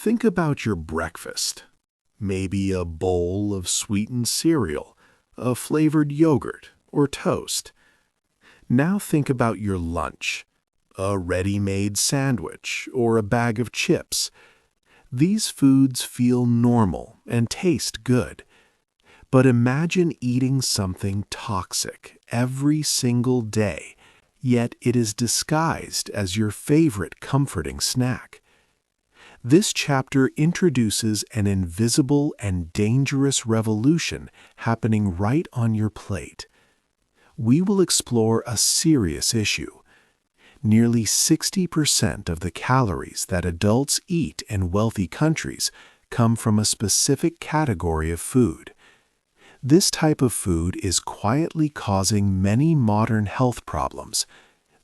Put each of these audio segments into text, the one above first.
Think about your breakfast. Maybe a bowl of sweetened cereal, a flavored yogurt, or toast. Now think about your lunch, a ready-made sandwich or a bag of chips. These foods feel normal and taste good. But imagine eating something toxic every single day, yet it is disguised as your favorite comforting snack. This chapter introduces an invisible and dangerous revolution happening right on your plate. We will explore a serious issue. Nearly 60% of the calories that adults eat in wealthy countries come from a specific category of food. This type of food is quietly causing many modern health problems.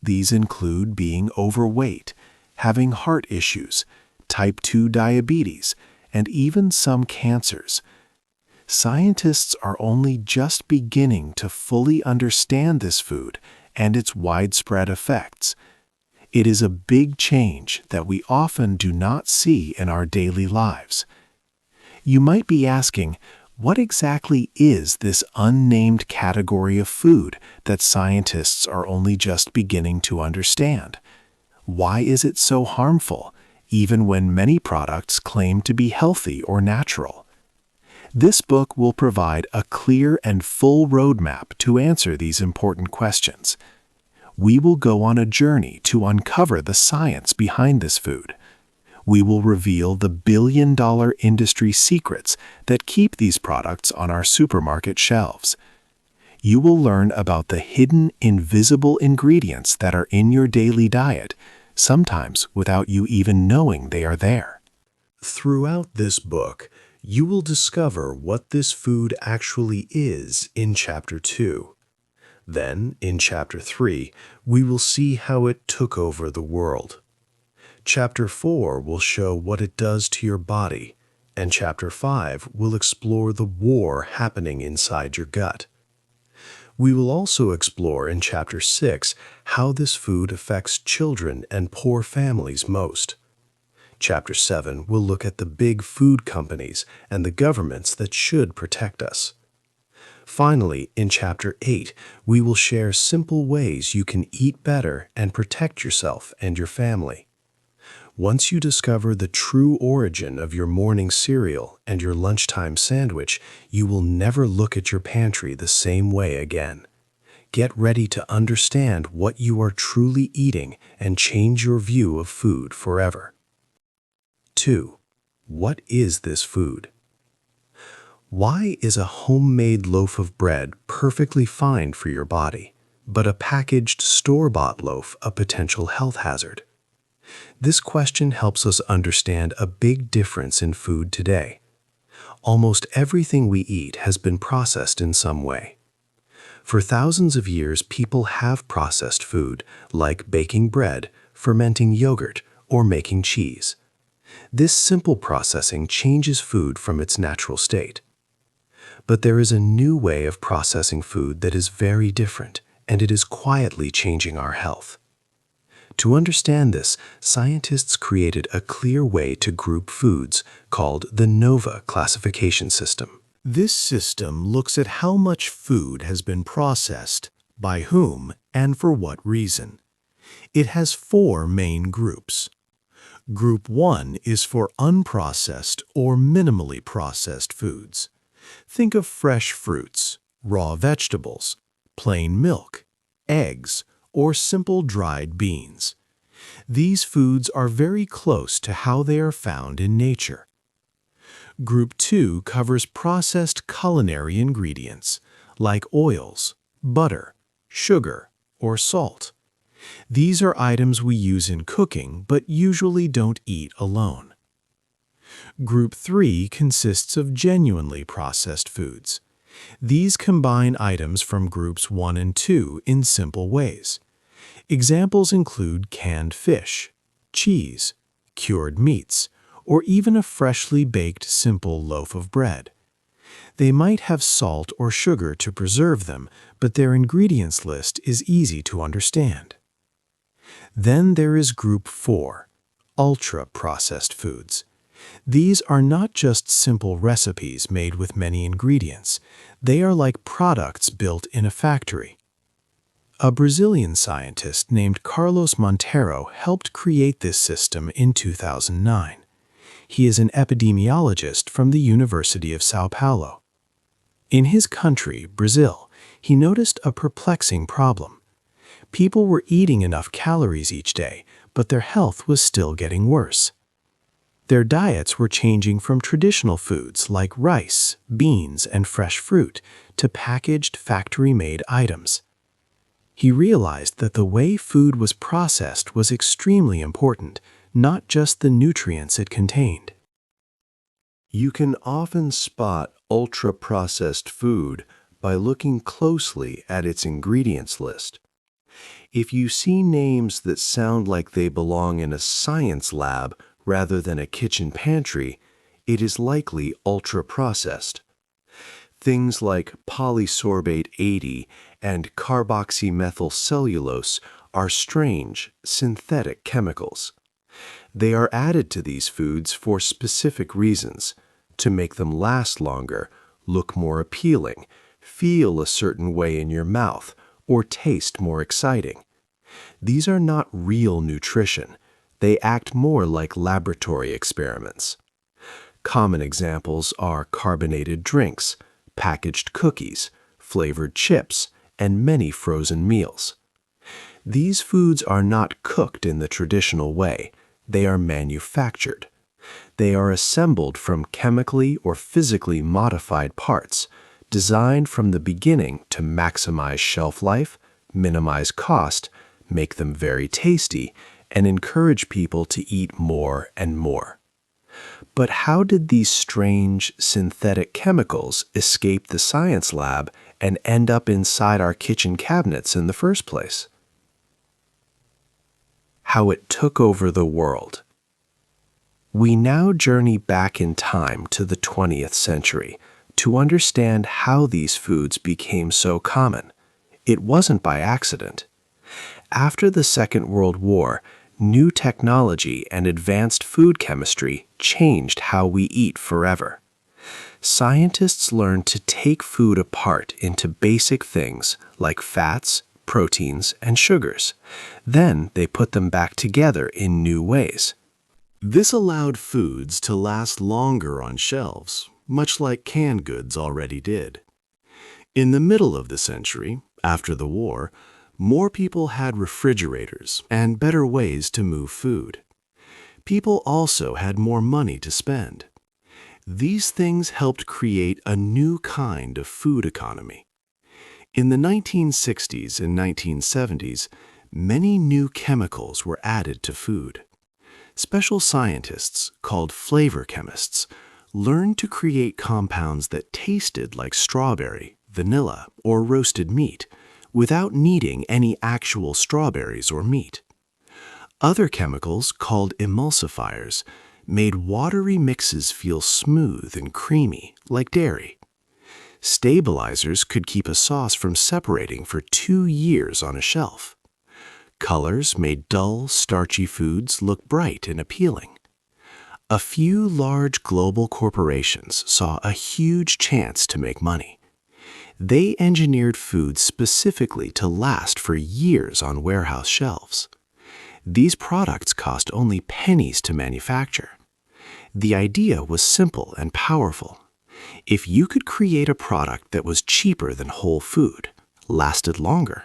These include being overweight, having heart issues, type 2 diabetes, and even some cancers. Scientists are only just beginning to fully understand this food and its widespread effects. It is a big change that we often do not see in our daily lives. You might be asking, what exactly is this unnamed category of food that scientists are only just beginning to understand? Why is it so harmful, even when many products claim to be healthy or natural? This book will provide a clear and full roadmap to answer these important questions. We will go on a journey to uncover the science behind this food. We will reveal the billion-dollar industry secrets that keep these products on our supermarket shelves. You will learn about the hidden, invisible ingredients that are in your daily diet, sometimes without you even knowing they are there. Throughout this book, you will discover what this food actually is in Chapter 2. Then, in Chapter 3, we will see how it took over the world. Chapter 4 will show what it does to your body, and Chapter 5 will explore the war happening inside your gut. We will also explore in Chapter 6 how this food affects children and poor families most. Chapter 7 will look at the big food companies and the governments that should protect us. Finally, in Chapter 8, we will share simple ways you can eat better and protect yourself and your family. Once you discover the true origin of your morning cereal and your lunchtime sandwich, you will never look at your pantry the same way again. Get ready to understand what you are truly eating and change your view of food forever. 2. What is this food? Why is a homemade loaf of bread perfectly fine for your body, but a packaged store-bought loaf a potential health hazard? This question helps us understand a big difference in food today. Almost everything we eat has been processed in some way. For thousands of years, people have processed food, like baking bread, fermenting yogurt, or making cheese. This simple processing changes food from its natural state. But there is a new way of processing food that is very different, and it is quietly changing our health. To understand this, scientists created a clear way to group foods called the NOVA classification system. This system looks at how much food has been processed, by whom, and for what reason. It has 4 main groups. Group 1 is for unprocessed or minimally processed foods. Think of fresh fruits, raw vegetables, plain milk, eggs, or simple dried beans. These foods are very close to how they are found in nature. Group 2 covers processed culinary ingredients, like oils, butter, sugar, or salt. These are items we use in cooking but usually don't eat alone. Group 3 consists of genuinely processed foods. These combine items from groups 1 and 2 in simple ways. Examples include canned fish, cheese, cured meats, or even a freshly baked simple loaf of bread. They might have salt or sugar to preserve them, but their ingredients list is easy to understand. Then there is Group 4, ultra-processed foods. These are not just simple recipes made with many ingredients. They are like products built in a factory. A Brazilian scientist named Carlos Monteiro helped create this system in 2009. He is an epidemiologist from the University of São Paulo. In his country, Brazil, he noticed a perplexing problem. People were eating enough calories each day, but their health was still getting worse. Their diets were changing from traditional foods like rice, beans, and fresh fruit to packaged, factory-made items. He realized that the way food was processed was extremely important, not just the nutrients it contained. You can often spot ultra-processed food by looking closely at its ingredients list. If you see names that sound like they belong in a science lab rather than a kitchen pantry, it is likely ultra-processed. Things like polysorbate 80 and carboxymethylcellulose are strange, synthetic chemicals. They are added to these foods for specific reasons, to make them last longer, look more appealing, feel a certain way in your mouth, or taste more exciting. These are not real nutrition. They act more like laboratory experiments. Common examples are carbonated drinks, packaged cookies, flavored chips, and many frozen meals. These foods are not cooked in the traditional way. They are manufactured. They are assembled from chemically or physically modified parts, designed from the beginning to maximize shelf life, minimize cost, make them very tasty, and encourage people to eat more and more. But how did these strange synthetic chemicals escape the science lab and end up inside our kitchen cabinets in the first place? How it took over the world. We now journey back in time to the 20th century to understand how these foods became so common. It wasn't by accident. After the Second World War, new technology and advanced food chemistry changed how we eat forever. Scientists learned to take food apart into basic things like fats, proteins, and sugars. Then they put them back together in new ways. This allowed foods to last longer on shelves, much like canned goods already did. In the middle of the century, after the war, more people had refrigerators and better ways to move food. People also had more money to spend. These things helped create a new kind of food economy. In the 1960s and 1970s, many new chemicals were added to food. Special scientists, called flavor chemists, learned to create compounds that tasted like strawberry, vanilla, or roasted meat, without needing any actual strawberries or meat. Other chemicals, called emulsifiers, made watery mixes feel smooth and creamy, like dairy. Stabilizers could keep a sauce from separating for 2 years on a shelf. Colors made dull, starchy foods look bright and appealing. A few large global corporations saw a huge chance to make money. They engineered foods specifically to last for years on warehouse shelves. These products cost only pennies to manufacture. The idea was simple and powerful. If you could create a product that was cheaper than whole food, lasted longer,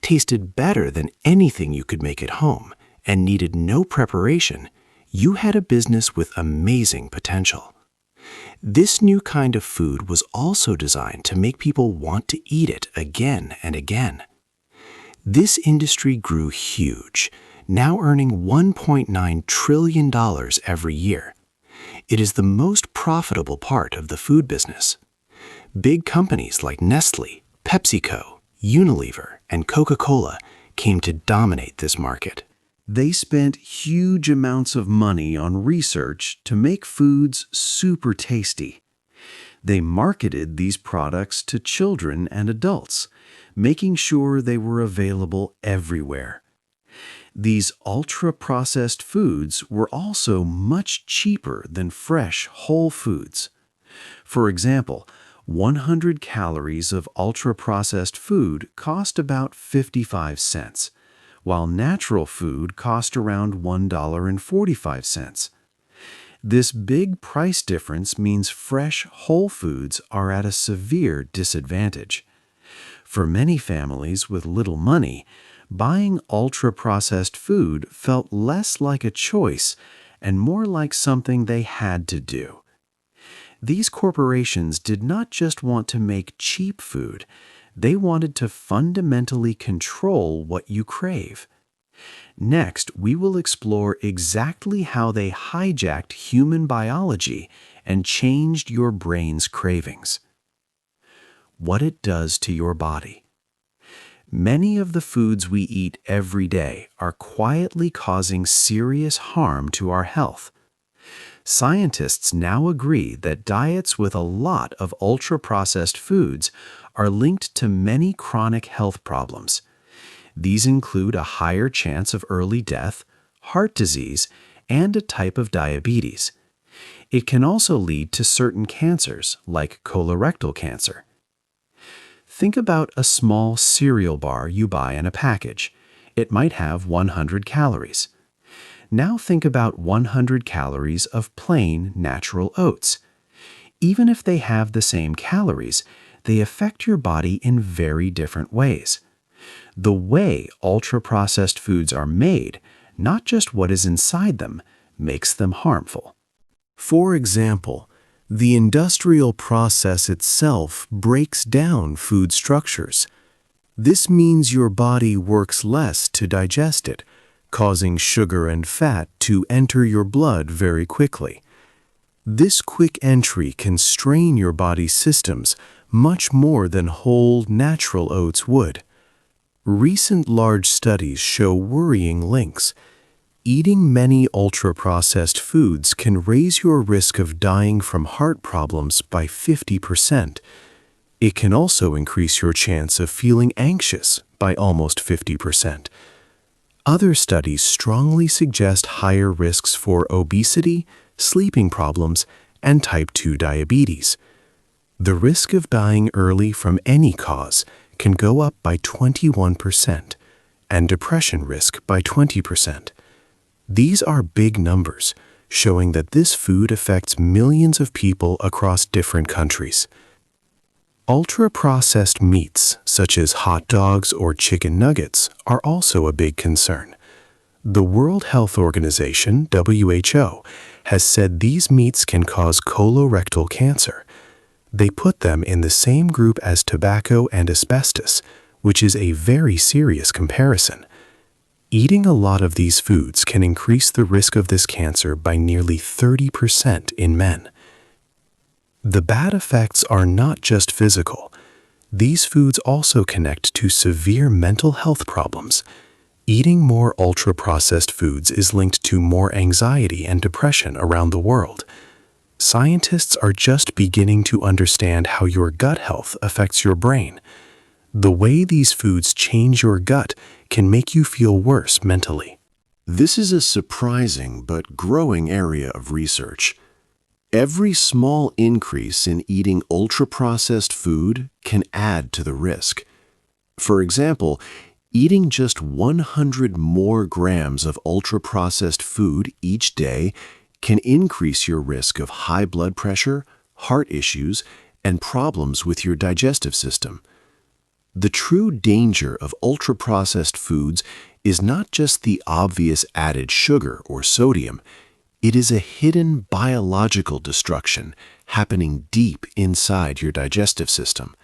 tasted better than anything you could make at home, and needed no preparation, you had a business with amazing potential. This new kind of food was also designed to make people want to eat it again and again. This industry grew huge, now earning $1.9 trillion every year. It is the most profitable part of the food business. Big companies like Nestle, PepsiCo, Unilever, and Coca-Cola came to dominate this market. They spent huge amounts of money on research to make foods super tasty. They marketed these products to children and adults, making sure they were available everywhere. These ultra-processed foods were also much cheaper than fresh, whole foods. For example, 100 calories of ultra-processed food cost about 55 cents, while natural food cost around $1.45. This big price difference means fresh, whole foods are at a severe disadvantage. For many families with little money, buying ultra-processed food felt less like a choice and more like something they had to do. These corporations did not just want to make cheap food, they wanted to fundamentally control what you crave. Next, we will explore exactly how they hijacked human biology and changed your brain's cravings. What it does to your body. Many of the foods we eat every day are quietly causing serious harm to our health. Scientists now agree that diets with a lot of ultra-processed foods are linked to many chronic health problems. These include a higher chance of early death, heart disease, and a type of diabetes. It can also lead to certain cancers, like colorectal cancer. Think about a small cereal bar you buy in a package. It might have 100 calories. Now think about 100 calories of plain, natural oats. Even if they have the same calories, they affect your body in very different ways. The way ultra-processed foods are made, not just what is inside them, makes them harmful. For example, the industrial process itself breaks down food structures. This means your body works less to digest it, causing sugar and fat to enter your blood very quickly. This quick entry can strain your body's systems much more than whole, natural oats would. Recent large studies show worrying links. Eating many ultra-processed foods can raise your risk of dying from heart problems by 50%. It can also increase your chance of feeling anxious by almost 50%. Other studies strongly suggest higher risks for obesity, sleeping problems, and type 2 diabetes. The risk of dying early from any cause can go up by 21%, and depression risk by 20%. These are big numbers, showing that this food affects millions of people across different countries. Ultra-processed meats, such as hot dogs or chicken nuggets, are also a big concern. The World Health Organization, WHO, has said these meats can cause colorectal cancer. They put them in the same group as tobacco and asbestos, which is a very serious comparison. Eating a lot of these foods can increase the risk of this cancer by nearly 30% in men. The bad effects are not just physical. These foods also connect to severe mental health problems. Eating more ultra-processed foods is linked to more anxiety and depression around the world. Scientists are just beginning to understand how your gut health affects your brain. The way these foods change your gut can make you feel worse mentally. This is a surprising but growing area of research. Every small increase in eating ultra-processed food can add to the risk. For example, eating just 100 more grams of ultra-processed food each day can increase your risk of high blood pressure, heart issues, and problems with your digestive system. The true danger of ultra-processed foods is not just the obvious added sugar or sodium. It is a hidden biological destruction happening deep inside your digestive system.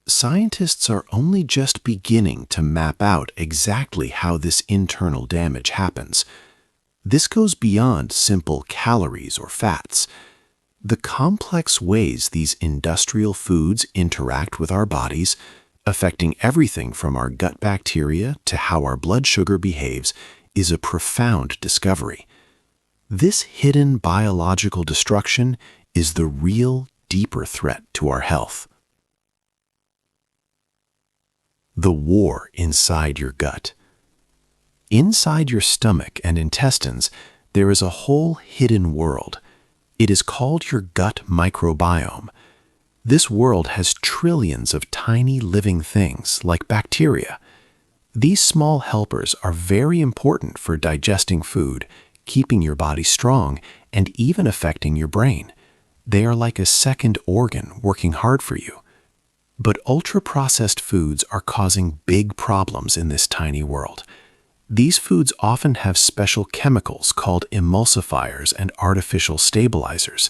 Scientists are only just beginning to map out exactly how this internal damage happens. This goes beyond simple calories or fats. The complex ways these industrial foods interact with our bodies, affecting everything from our gut bacteria to how our blood sugar behaves, is a profound discovery. This hidden biological destruction is the real, deeper threat to our health. The war inside your gut. Inside your stomach and intestines, there is a whole hidden world. It is called your gut microbiome. This world has trillions of tiny living things like bacteria. These small helpers are very important for digesting food, keeping your body strong, and even affecting your brain. They are like a second organ working hard for you. But ultra-processed foods are causing big problems in this tiny world. These foods often have special chemicals called emulsifiers and artificial stabilizers.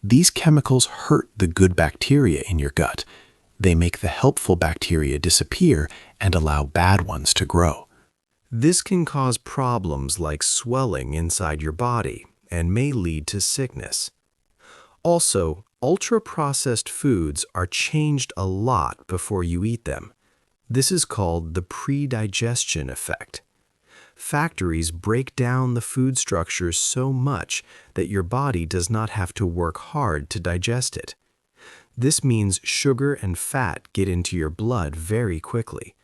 These chemicals hurt the good bacteria in your gut. They make the helpful bacteria disappear and allow bad ones to grow. This can cause problems like swelling inside your body and may lead to sickness. Also, ultra-processed foods are changed a lot before you eat them. This is called the pre-digestion effect. Factories break down the food structures so much that your body does not have to work hard to digest it. This means sugar and fat get into your blood very quickly.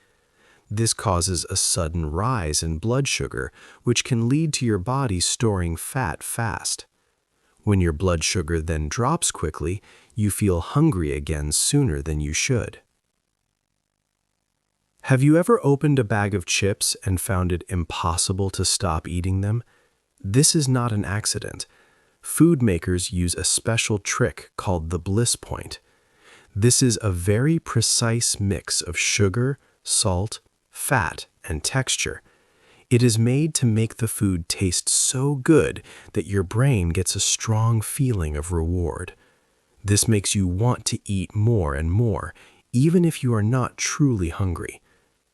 This causes a sudden rise in blood sugar, which can lead to your body storing fat fast. When your blood sugar then drops quickly, you feel hungry again sooner than you should. Have you ever opened a bag of chips and found it impossible to stop eating them? This is not an accident. Food makers use a special trick called the bliss point. This is a very precise mix of sugar, salt, fat, and texture. It is made to make the food taste so good that your brain gets a strong feeling of reward. This makes you want to eat more and more, even if you are not truly hungry.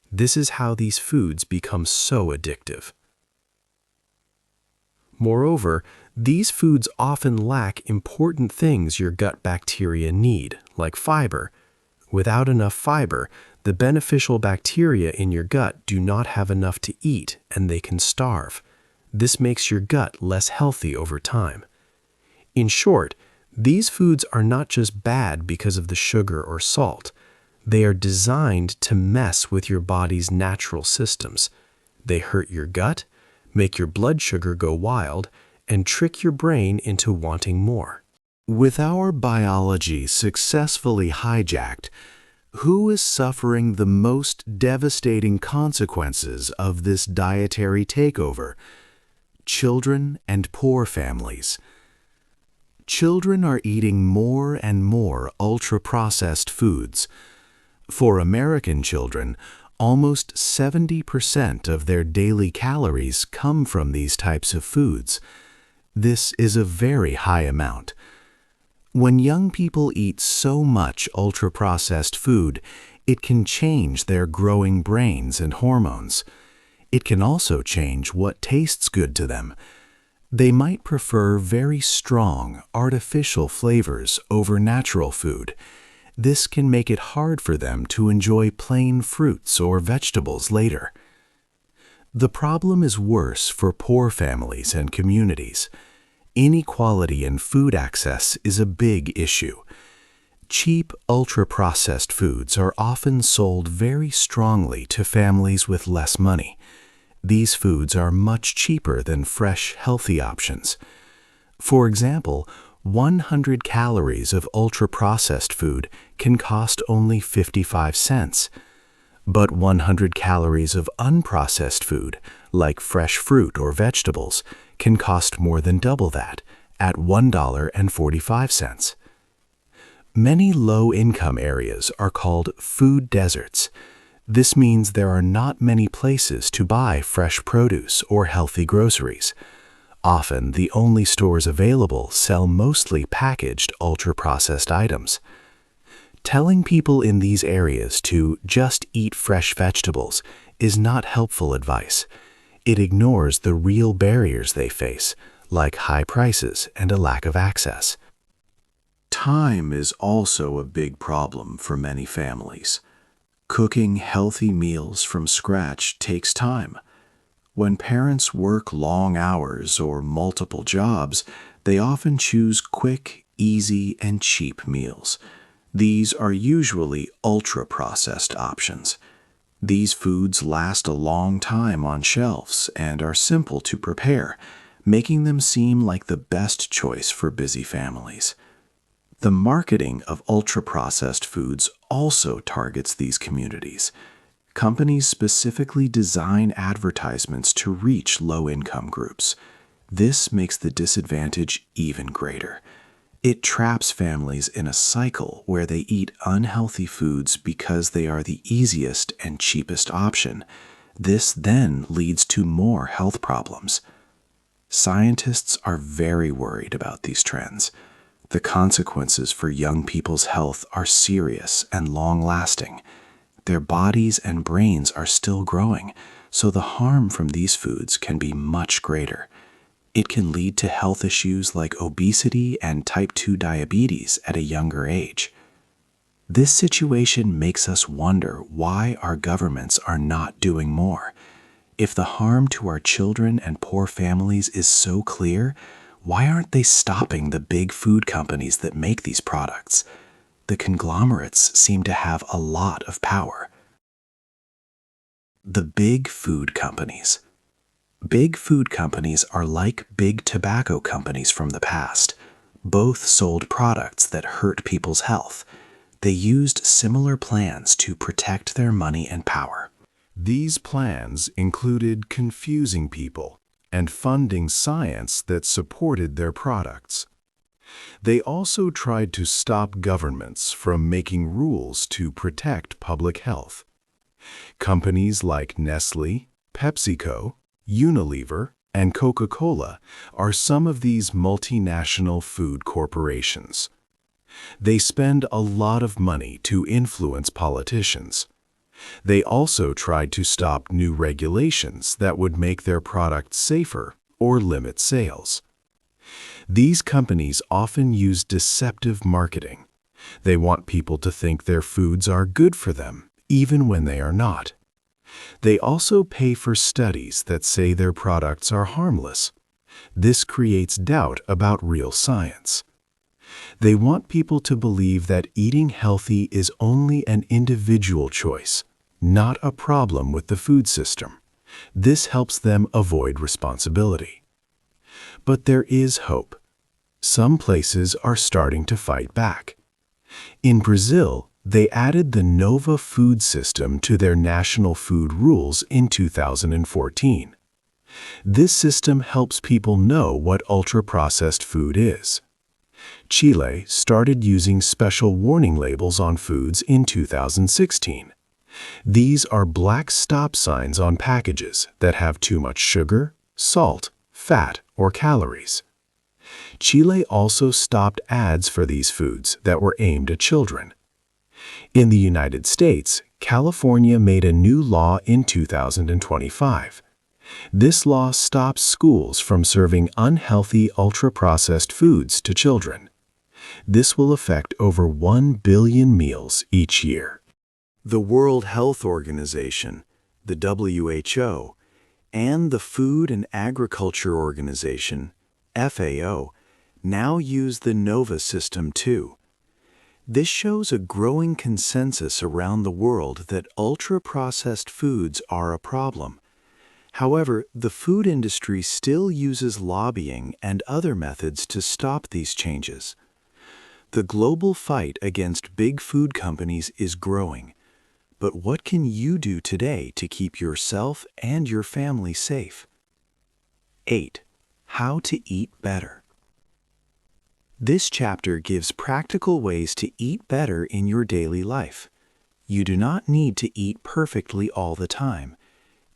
This is how these foods become so addictive. Moreover, these foods often lack important things your gut bacteria need, like fiber. Without enough fiber, the beneficial bacteria in your gut do not have enough to eat and they can starve. This makes your gut less healthy over time. In short, these foods are not just bad because of the sugar or salt. They are designed to mess with your body's natural systems. They hurt your gut, make your blood sugar go wild, and trick your brain into wanting more. With our biology successfully hijacked, who is suffering the most devastating consequences of this dietary takeover? Children and poor families. Children are eating more and more ultra-processed foods. For American children, almost 70% of their daily calories come from these types of foods. This is a very high amount. When young people eat so much ultra-processed food, it can change their growing brains and hormones. It can also change what tastes good to them. They might prefer very strong, artificial flavors over natural food. This can make it hard for them to enjoy plain fruits or vegetables later. The problem is worse for poor families and communities. Inequality in food access is a big issue. Cheap, ultra-processed foods are often sold very strongly to families with less money. These foods are much cheaper than fresh, healthy options. For example, 100 calories of ultra-processed food can cost only 55 cents. But 100 calories of unprocessed food, like fresh fruit or vegetables, can cost more than double that, at $1.45. Many low-income areas are called food deserts. This means there are not many places to buy fresh produce or healthy groceries. Often, the only stores available sell mostly packaged ultra-processed items. Telling people in these areas to just eat fresh vegetables is not helpful advice. It ignores the real barriers they face, like high prices and a lack of access. Time is also a big problem for many families. Cooking healthy meals from scratch takes time. When parents work long hours or multiple jobs, they often choose quick, easy, and cheap meals. These are usually ultra-processed options. These foods last a long time on shelves and are simple to prepare, making them seem like the best choice for busy families. The marketing of ultra-processed foods also targets these communities. Companies specifically design advertisements to reach low-income groups. This makes the disadvantage even greater. It traps families in a cycle where they eat unhealthy foods because they are the easiest and cheapest option. This then leads to more health problems. Scientists are very worried about these trends. The consequences for young people's health are serious and long-lasting. Their bodies and brains are still growing, so the harm from these foods can be much greater. It can lead to health issues like obesity and type 2 diabetes at a younger age. This situation makes us wonder why our governments are not doing more. If the harm to our children and poor families is so clear, why aren't they stopping the big food companies that make these products? The conglomerates seem to have a lot of power. The big food companies. Big food companies are like big tobacco companies from the past. Both sold products that hurt people's health. They used similar plans to protect their money and power. These plans included confusing people and funding science that supported their products. They also tried to stop governments from making rules to protect public health. Companies like Nestlé, PepsiCo, Unilever, and Coca-Cola are some of these multinational food corporations. They spend a lot of money to influence politicians. They also tried to stop new regulations that would make their products safer or limit sales. These companies often use deceptive marketing. They want people to think their foods are good for them, even when they are not. They also pay for studies that say their products are harmless. This creates doubt about real science. They want people to believe that eating healthy is only an individual choice, not a problem with the food system. This helps them avoid responsibility. But there is hope. Some places are starting to fight back. In Brazil, they added the Nova food system to their national food rules in 2014. This system helps people know what ultra-processed food is. Chile started using special warning labels on foods in 2016. These are black stop signs on packages that have too much sugar, salt, fat, or calories. Chile also stopped ads for these foods that were aimed at children. In the United States, California made a new law in 2025. This law stops schools from serving unhealthy ultra-processed foods to children. This will affect over 1 billion meals each year. The World Health Organization, the WHO, and the Food and Agriculture Organization, FAO, now use the NOVA system too. This shows a growing consensus around the world that ultra-processed foods are a problem. However, the food industry still uses lobbying and other methods to stop these changes. The global fight against big food companies is growing. But what can you do today to keep yourself and your family safe? 8. How to eat better. This chapter gives practical ways to eat better in your daily life. You do not need to eat perfectly all the time.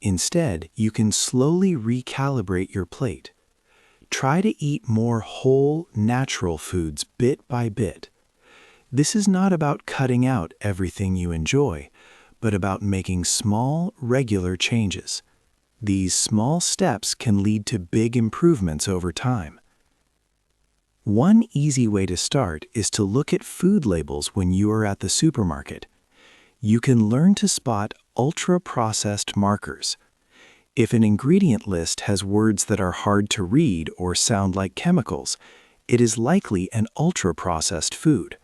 Instead, you can slowly recalibrate your plate. Try to eat more whole, natural foods bit by bit. This is not about cutting out everything you enjoy, but about making small, regular changes. These small steps can lead to big improvements over time. One easy way to start is to look at food labels when you are at the supermarket. You can learn to spot ultra-processed markers. If an ingredient list has words that are hard to read or sound like chemicals, it is likely an ultra-processed food.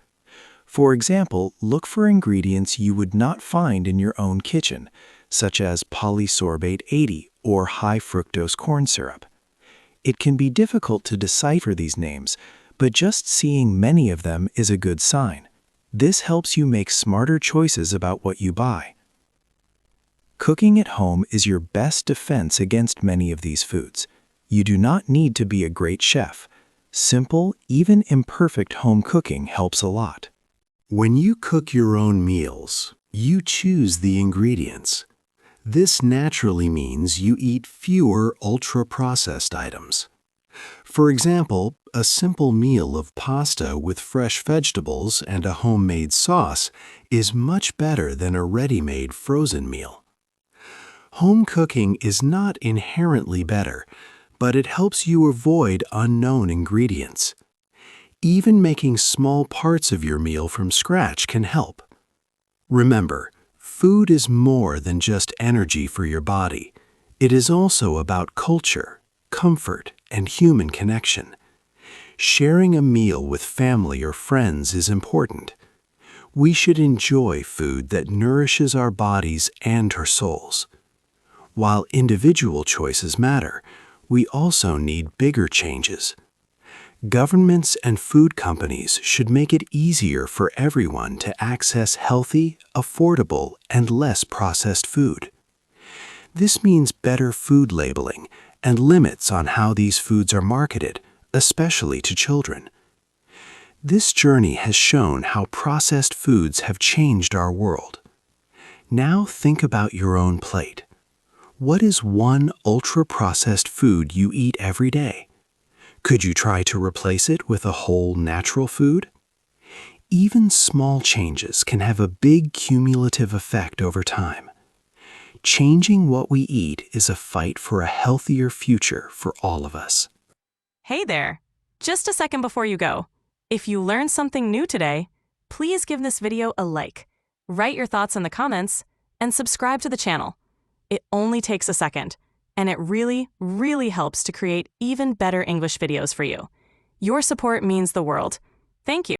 For example, look for ingredients you would not find in your own kitchen, such as polysorbate 80 or high fructose corn syrup. It can be difficult to decipher these names, but just seeing many of them is a good sign. This helps you make smarter choices about what you buy. Cooking at home is your best defense against many of these foods. You do not need to be a great chef. Simple, even imperfect home cooking helps a lot. When you cook your own meals, you choose the ingredients. This naturally means you eat fewer ultra-processed items. For example, a simple meal of pasta with fresh vegetables and a homemade sauce is much better than a ready-made frozen meal. Home cooking is not inherently better, but it helps you avoid unknown ingredients. Even making small parts of your meal from scratch can help. Remember, food is more than just energy for your body. It is also about culture, comfort, and human connection. Sharing a meal with family or friends is important. We should enjoy food that nourishes our bodies and our souls. While individual choices matter, we also need bigger changes. Governments and food companies should make it easier for everyone to access healthy, affordable, and less processed food. This means better food labeling and limits on how these foods are marketed, especially to children. This journey has shown how processed foods have changed our world. Now think about your own plate. What is one ultra-processed food you eat every day? Could you try to replace it with a whole natural food? Even small changes can have a big cumulative effect over time. Changing what we eat is a fight for a healthier future for all of us. Hey there! Just a second before you go. If you learned something new today, please give this video a like, write your thoughts in the comments, and subscribe to the channel. It only takes a second, and it really, really helps to create even better English videos for you. Your support means the world. Thank you.